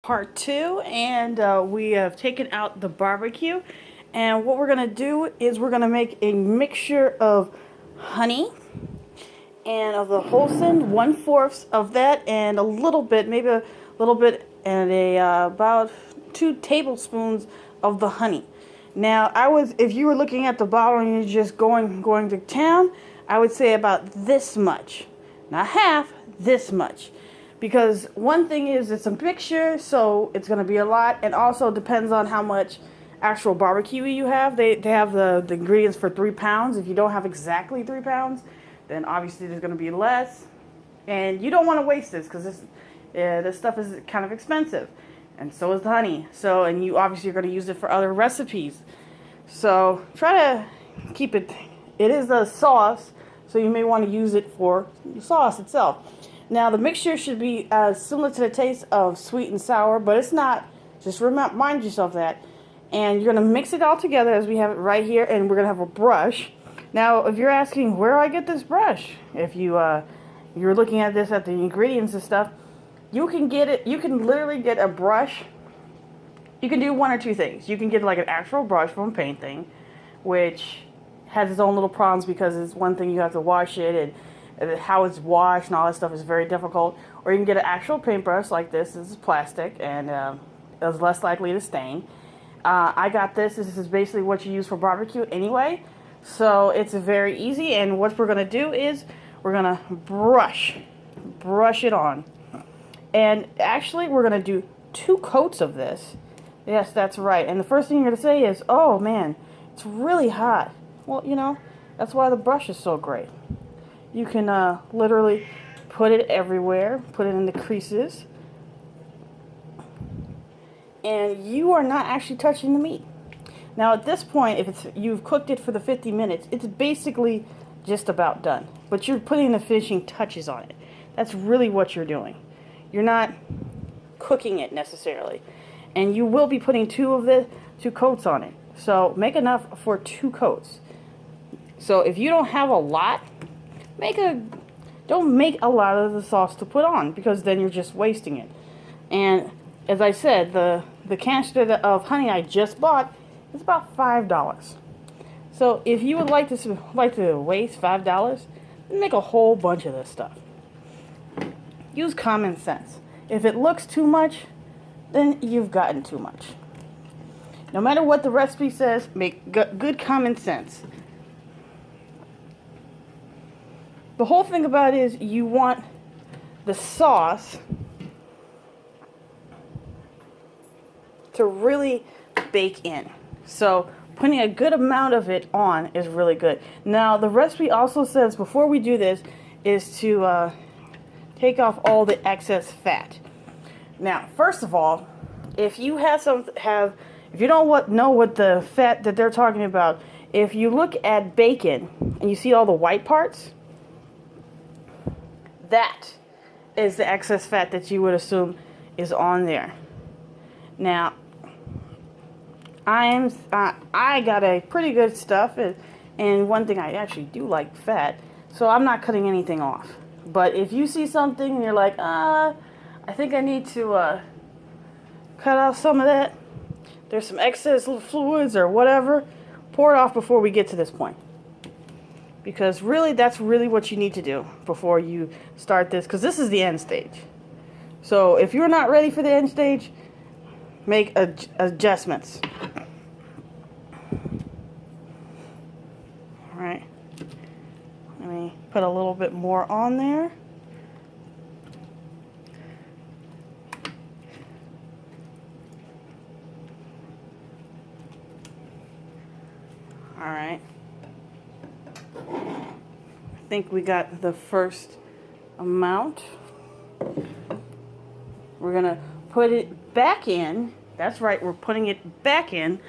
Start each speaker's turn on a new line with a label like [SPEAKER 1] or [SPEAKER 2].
[SPEAKER 1] part 2, and we have taken out the barbecue, and what we're going to do is we're going to make a mixture of honey and of the wholesome, 1/4 of that, and a little bit, maybe a little bit, and about 2 tablespoons of the honey. Now, if you were looking at the bottle and you're just going to town, I would say about this much, not half, this much. Because one thing is it's a mixture, so it's going to be a lot, and also depends on how much actual barbecue you have. They have the ingredients for 3 pounds. If you don't have exactly 3 pounds, then obviously there's going to be less. And you don't want to waste this because this stuff is kind of expensive, and so is the honey. So, and you obviously are going to use it for other recipes. So try to keep it. It is a sauce, so you may want to use it for the sauce itself. Now, the mixture should be similar to the taste of sweet and sour, but it's not. Just remind yourself that. And you're going to mix it all together as we have it right here, and we're going to have a brush. Now, if you're asking where I get this brush, if you're looking at this at the ingredients and stuff, you can get it. You can literally get a brush. You can do one or two things. You can get like an actual brush from a paint thing, which has its own little problems because it's one thing you have to wash it, and how it's washed and all that stuff is very difficult. Or you can get an actual paintbrush like this. This is plastic, and it's less likely to stain. I got this. This is basically what you use for barbecue anyway. So it's very easy, and what we're going to do is we're going to brush it on. And actually, we're going to do 2 coats of this. Yes, that's right. And the first thing you're going to say is, oh man, it's really hot. Well, you know, that's why the brush is so great. You can literally put it everywhere, put it in the creases, and you are not actually touching the meat. Now, at this point, if you've cooked it for the 50 minutes, it's basically just about done. But you're putting the finishing touches on it. That's really what you're doing. You're not cooking it necessarily. And you will be putting 2 coats on it. So make enough for 2 coats. So if you don't have a lot, don't make a lot of the sauce to put on, because then you're just wasting it. And as I said, the canister of honey I just bought is about $5. So if you would like to waste $5, make a whole bunch of this stuff. Use common sense. If it looks too much, then you've gotten too much. No matter what the recipe says, make good common sense. The whole thing about it is you want the sauce to really bake in. So putting a good amount of it on is really good. Now, the recipe also says before we do this is to take off all the excess fat. Now, first of all, if you if you don't know what the fat that they're talking about, if you look at bacon and you see all the white parts, that is the excess fat that you would assume is on there. Now, I got a pretty good stuff, and one thing I actually do like fat, so I'm not cutting anything off. But if you see something and you're like, I think I need to cut off some of that, there's some excess fluids or whatever, pour it off before we get to this point. Because really, that's really what you need to do before you start this, because this is the end stage. So if you're not ready for the end stage, make adjustments. All right. Let me put a little bit more on there. All right. I think we got the first amount. We're going to put it back in. That's right, we're putting it back in